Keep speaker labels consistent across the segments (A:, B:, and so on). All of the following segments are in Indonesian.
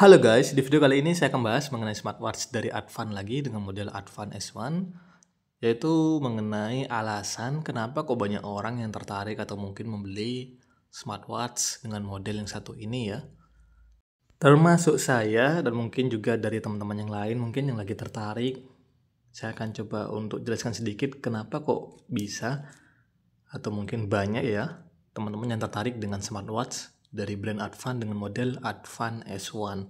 A: Halo guys, di video kali ini saya akan bahas mengenai smartwatch dari Advan lagi dengan model Advan S1, yaitu mengenai alasan kenapa kok banyak orang yang tertarik atau mungkin membeli smartwatch dengan model yang satu ini ya. Termasuk saya dan mungkin juga dari teman-teman yang lain mungkin yang lagi tertarik. Saya akan coba untuk jelaskan sedikit kenapa kok bisa atau mungkin banyak ya teman-teman yang tertarik dengan smartwatch dari brand Advan dengan model Advan S1.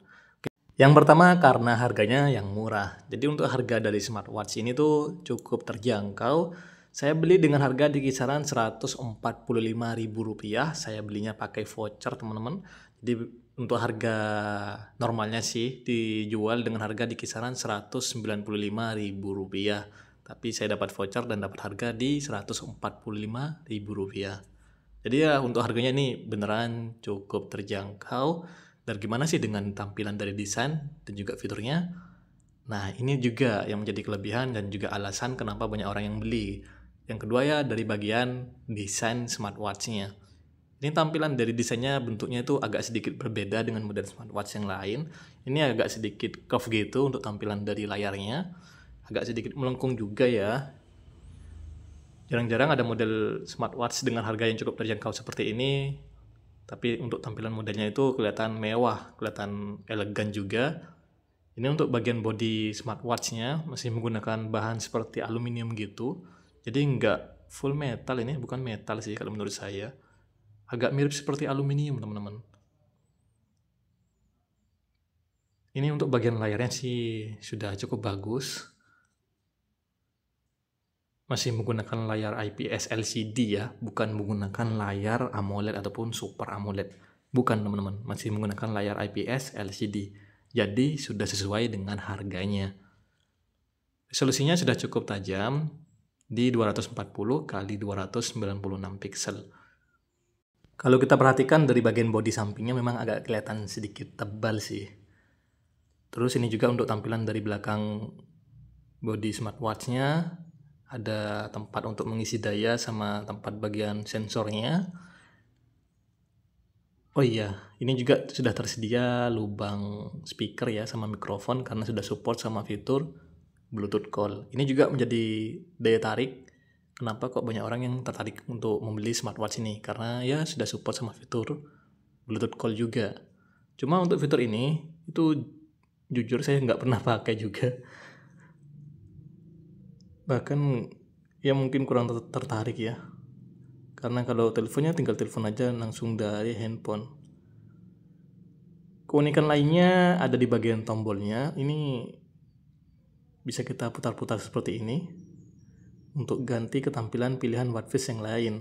A: Yang pertama karena harganya yang murah. Jadi untuk harga dari smartwatch ini tuh cukup terjangkau. Saya beli dengan harga di kisaran Rp145.000. Saya belinya pakai voucher teman-teman. Jadi untuk harga normalnya sih dijual dengan harga di kisaran Rp195.000. Tapi saya dapat voucher dan dapat harga di Rp145.000. Jadi ya untuk harganya ini beneran cukup terjangkau. Dan gimana sih dengan tampilan dari desain dan juga fiturnya? Nah, ini juga yang menjadi kelebihan dan juga alasan kenapa banyak orang yang beli. Yang kedua ya dari bagian desain smartwatch-nya. Ini tampilan dari desainnya bentuknya itu agak sedikit berbeda dengan model smartwatch yang lain. Ini agak sedikit curve gitu untuk tampilan dari layarnya. Agak sedikit melengkung juga ya. Jarang-jarang ada model smartwatch dengan harga yang cukup terjangkau seperti ini. Tapi untuk tampilan modelnya itu kelihatan mewah, kelihatan elegan juga. Ini untuk bagian body smartwatch-nya masih menggunakan bahan seperti aluminium gitu. Jadi nggak full metal, ini bukan metal sih kalau menurut saya. Agak mirip seperti aluminium teman-teman. Ini untuk bagian layarnya sih sudah cukup bagus. Masih menggunakan layar IPS LCD ya, bukan menggunakan layar AMOLED ataupun Super AMOLED. Bukan teman-teman, masih menggunakan layar IPS LCD. Jadi sudah sesuai dengan harganya. Resolusinya sudah cukup tajam di 240 x 296 pixel. Kalau kita perhatikan dari bagian bodi sampingnya memang agak kelihatan sedikit tebal sih. Terus ini juga untuk tampilan dari belakang bodi smartwatch-nya. Ada tempat untuk mengisi daya sama tempat bagian sensornya. Oh iya, ini juga sudah tersedia lubang speaker ya sama mikrofon karena sudah support sama fitur Bluetooth Call. Ini juga menjadi daya tarik kenapa kok banyak orang yang tertarik untuk membeli smartwatch ini karena ya sudah support sama fitur Bluetooth Call juga. Cuma untuk fitur ini itu jujur saya nggak pernah pakai juga. Bahkan ya mungkin kurang tertarik ya. Karena kalau teleponnya tinggal telepon aja langsung dari handphone. Keunikan lainnya ada di bagian tombolnya. Ini bisa kita putar-putar seperti ini untuk ganti ketampilan pilihan watchface yang lain.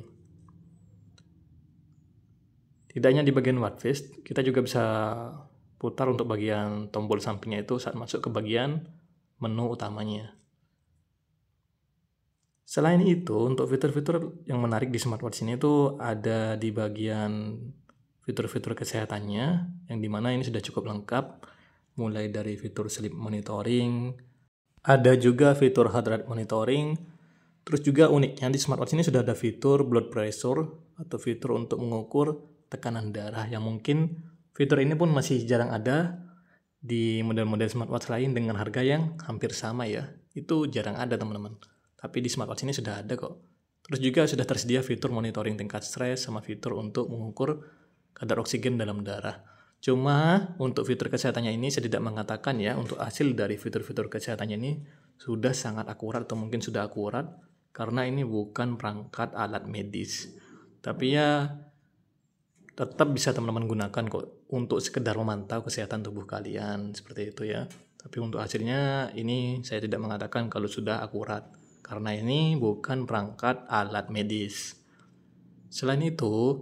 A: Tidak hanya di bagian watchface, kita juga bisa putar untuk bagian tombol sampingnya itu saat masuk ke bagian menu utamanya. Selain itu, untuk fitur-fitur yang menarik di smartwatch ini tuh ada di bagian fitur-fitur kesehatannya, yang dimana ini sudah cukup lengkap, mulai dari fitur sleep monitoring, ada juga fitur heart rate monitoring, terus juga uniknya di smartwatch ini sudah ada fitur blood pressure, atau fitur untuk mengukur tekanan darah, yang mungkin fitur ini pun masih jarang ada di model-model smartwatch lain dengan harga yang hampir sama ya. Itu jarang ada teman-teman. Tapi di smartwatch ini sudah ada kok. Terus juga sudah tersedia fitur monitoring tingkat stres sama fitur untuk mengukur kadar oksigen dalam darah. Cuma untuk fitur kesehatannya ini saya tidak mengatakan ya untuk hasil dari fitur-fitur kesehatannya ini sudah sangat akurat atau mungkin sudah akurat karena ini bukan perangkat alat medis. Tapi ya tetap bisa teman-teman gunakan kok untuk sekedar memantau kesehatan tubuh kalian seperti itu ya. Tapi untuk hasilnya ini saya tidak mengatakan kalau sudah akurat karena ini bukan perangkat alat medis. Selain itu,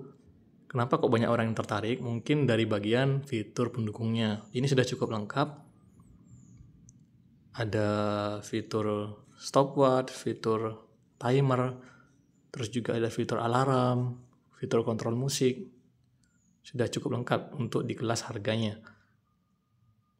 A: kenapa kok banyak orang yang tertarik? Mungkin dari bagian fitur pendukungnya. Ini sudah cukup lengkap. Ada fitur stopwatch, fitur timer, terus juga ada fitur alarm, fitur kontrol musik. Sudah cukup lengkap untuk di kelas harganya.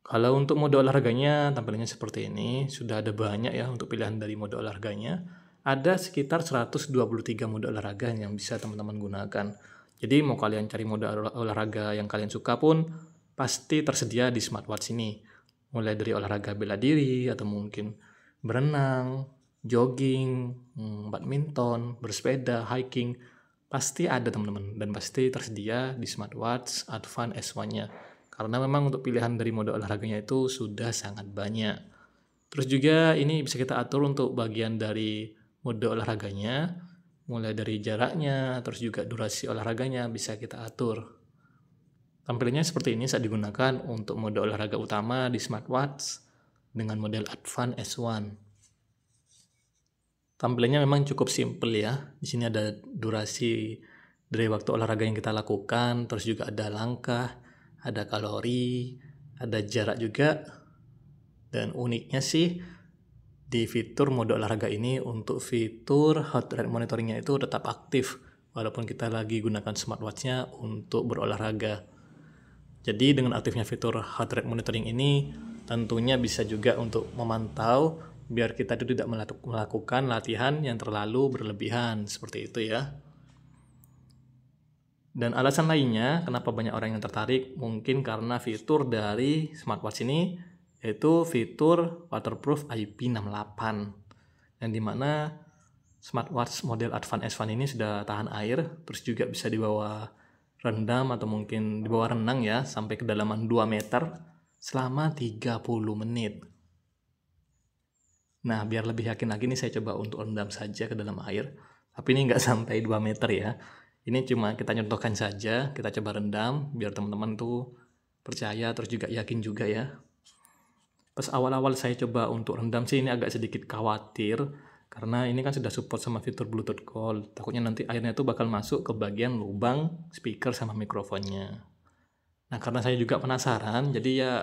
A: Kalau untuk mode olahraganya tampilannya seperti ini, sudah ada banyak ya untuk pilihan dari mode olahraganya. Ada sekitar 123 mode olahraga yang bisa teman-teman gunakan. Jadi mau kalian cari mode olahraga yang kalian suka pun pasti tersedia di smartwatch ini. Mulai dari olahraga bela diri atau mungkin berenang, jogging, badminton, bersepeda, hiking, pasti ada teman-teman, dan pasti tersedia di smartwatch Advan S1-nya. Karena memang untuk pilihan dari mode olahraganya itu sudah sangat banyak. Terus juga ini bisa kita atur untuk bagian dari mode olahraganya, mulai dari jaraknya, terus juga durasi olahraganya bisa kita atur. Tampilannya seperti ini saat digunakan untuk mode olahraga utama di smartwatch dengan model Advan S1. Tampilannya memang cukup simple ya. Di sini ada durasi dari waktu olahraga yang kita lakukan, terus juga ada langkah, ada kalori, ada jarak juga. Dan uniknya sih di fitur mode olahraga ini untuk fitur heart rate monitoringnya itu tetap aktif walaupun kita lagi gunakan smartwatchnya untuk berolahraga. Jadi dengan aktifnya fitur heart rate monitoring ini tentunya bisa juga untuk memantau biar kita itu tidak melakukan latihan yang terlalu berlebihan, seperti itu ya. Dan alasan lainnya kenapa banyak orang yang tertarik mungkin karena fitur dari smartwatch ini yaitu fitur waterproof IP68, yang dimana smartwatch model Advan S1 ini sudah tahan air, terus juga bisa dibawa rendam atau mungkin dibawa renang ya sampai kedalaman 2 meter selama 30 menit. Nah, biar lebih yakin lagi nih saya coba untuk rendam saja ke dalam air. Tapi ini nggak sampai 2 meter ya. Ini cuma kita nyontohkan saja, kita coba rendam biar teman-teman tuh percaya terus juga yakin juga ya. Pas awal-awal saya coba untuk rendam sih ini agak sedikit khawatir karena ini kan sudah support sama fitur Bluetooth call. Takutnya nanti airnya tuh bakal masuk ke bagian lubang speaker sama mikrofonnya. Nah, karena saya juga penasaran, jadi ya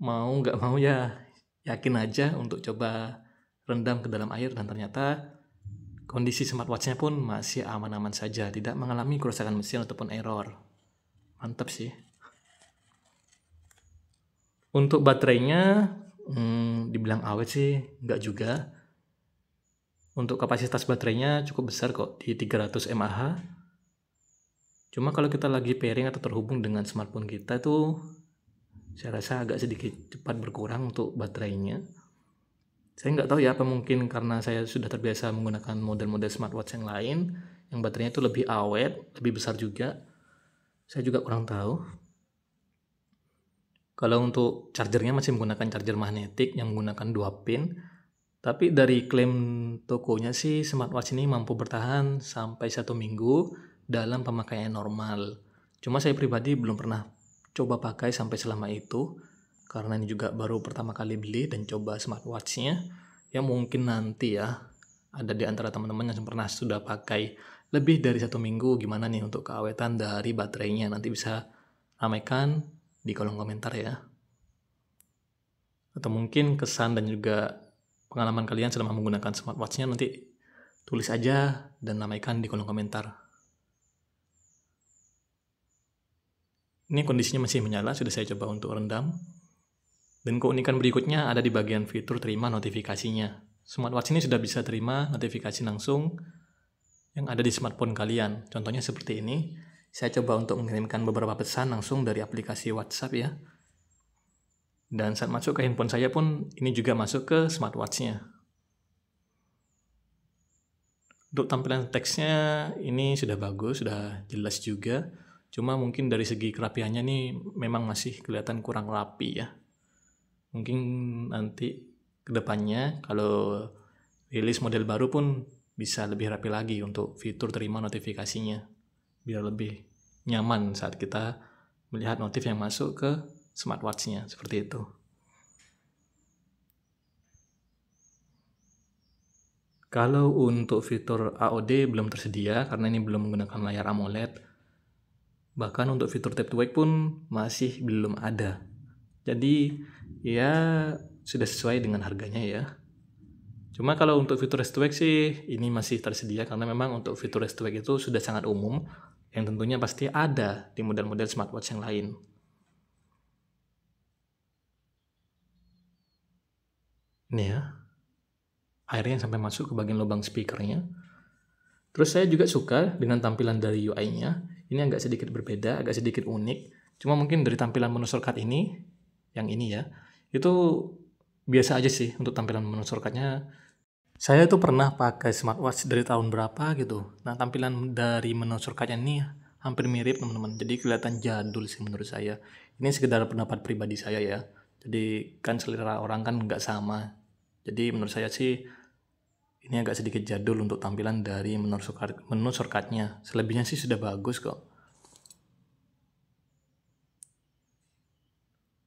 A: mau nggak mau ya yakin aja untuk coba rendam ke dalam air, dan ternyata kondisi smartwatch-nya pun masih aman-aman saja, tidak mengalami kerusakan mesin ataupun error. Mantap sih. Untuk baterainya dibilang awet sih nggak juga. Untuk kapasitas baterainya cukup besar kok, di 300 mAh. Cuma kalau kita lagi pairing atau terhubung dengan smartphone kita tuh saya rasa agak sedikit cepat berkurang untuk baterainya. Saya nggak tahu ya, apa mungkin karena saya sudah terbiasa menggunakan model-model smartwatch yang lain yang baterainya itu lebih awet, lebih besar juga. Saya juga kurang tahu. Kalau untuk chargernya masih menggunakan charger magnetik yang menggunakan 2 pin. Tapi dari klaim tokonya sih smartwatch ini mampu bertahan sampai 1 minggu dalam pemakaian normal. Cuma saya pribadi belum pernah coba pakai sampai selama itu karena ini juga baru pertama kali beli dan coba smartwatchnya. Ya mungkin nanti ya ada di antara teman-teman yang pernah sudah pakai lebih dari 1 minggu, gimana nih untuk keawetan dari baterainya, nanti bisa ramaikan di kolom komentar ya. Atau mungkin kesan dan juga pengalaman kalian selama menggunakan smartwatchnya nanti tulis aja dan ramaikan di kolom komentar. Ini kondisinya masih menyala, sudah saya coba untuk rendam. Dan keunikan berikutnya ada di bagian fitur terima notifikasinya. Smartwatch ini sudah bisa terima notifikasi langsung yang ada di smartphone kalian. Contohnya seperti ini. Saya coba untuk mengirimkan beberapa pesan langsung dari aplikasi WhatsApp ya. Dan saat masuk ke handphone saya pun ini juga masuk ke smartwatch-nya. Untuk tampilan teksnya ini sudah bagus, sudah jelas juga. Cuma mungkin dari segi kerapiannya nih memang masih kelihatan kurang rapi ya. Mungkin nanti kedepannya kalau rilis model baru pun bisa lebih rapi lagi untuk fitur terima notifikasinya. Biar lebih nyaman saat kita melihat notif yang masuk ke smartwatch-nya, seperti itu. Kalau untuk fitur AOD belum tersedia karena ini belum menggunakan layar AMOLED. Bahkan untuk fitur tap to wake pun masih belum ada. Jadi ya sudah sesuai dengan harganya ya. Cuma kalau untuk fitur rest to wake sih ini masih tersedia karena memang untuk fitur rest to wake itu sudah sangat umum yang tentunya pasti ada di model-model smartwatch yang lain. Ini ya, airnya sampai masuk ke bagian lubang speakernya. Terus saya juga suka dengan tampilan dari UI-nya. Ini agak sedikit berbeda, agak sedikit unik. Cuma mungkin dari tampilan menu shortcut ini, yang ini ya, itu biasa aja sih untuk tampilan menu shortcutnya. Saya tuh pernah pakai smartwatch dari tahun berapa gitu. Nah, tampilan dari menu shortcutnya ini hampir mirip teman-teman. Jadi kelihatan jadul sih menurut saya. Ini sekedar pendapat pribadi saya ya. Jadi kan selera orang kan nggak sama. Jadi menurut saya sih ini agak sedikit jadul untuk tampilan dari menu shortcutnya. Selebihnya sih sudah bagus kok.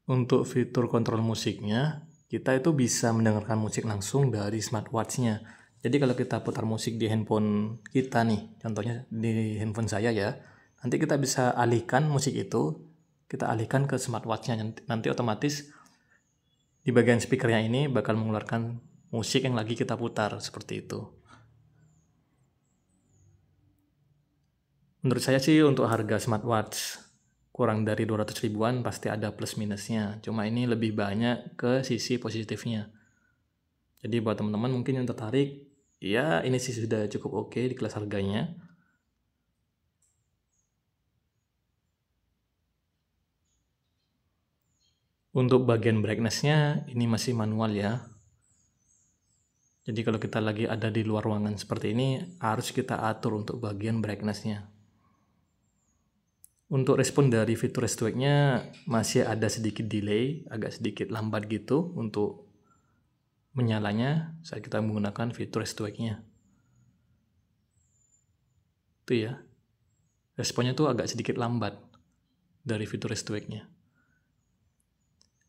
A: Untuk fitur kontrol musiknya, kita itu bisa mendengarkan musik langsung dari smartwatch-nya. Jadi kalau kita putar musik di handphone kita nih, contohnya di handphone saya ya, nanti kita bisa alihkan musik itu, kita alihkan ke smartwatch-nya. Nanti otomatis di bagian speakernya ini bakal mengeluarkan musik yang lagi kita putar, seperti itu. Menurut saya sih untuk harga smartwatch kurang dari 200 ribuan pasti ada plus minusnya. Cuma ini lebih banyak ke sisi positifnya. Jadi buat teman-teman mungkin yang tertarik, ya ini sih sudah cukup oke di kelas harganya. Untuk bagian brightness-nya ini masih manual ya. Jadi kalau kita lagi ada di luar ruangan seperti ini, harus kita atur untuk bagian brightness-nya. Untuk respon dari fitur restock-nya masih ada sedikit delay, agak sedikit lambat gitu untuk menyalanya saat kita menggunakan fitur restock-nya. Itu ya, responnya tuh agak sedikit lambat dari fitur restock-nya.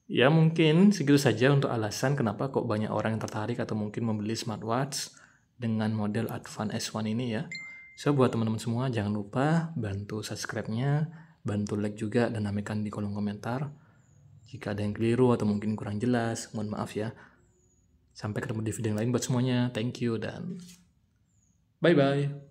A: Ya mungkin segitu saja untuk alasan kenapa kok banyak orang yang tertarik atau mungkin membeli smartwatch dengan model Advan S1 ini ya. So buat teman-teman semua jangan lupa bantu subscribe-nya, bantu like juga dan namakan di kolom komentar. Jika ada yang keliru atau mungkin kurang jelas, mohon maaf ya. Sampai ketemu di video yang lain buat semuanya. Thank you dan bye-bye.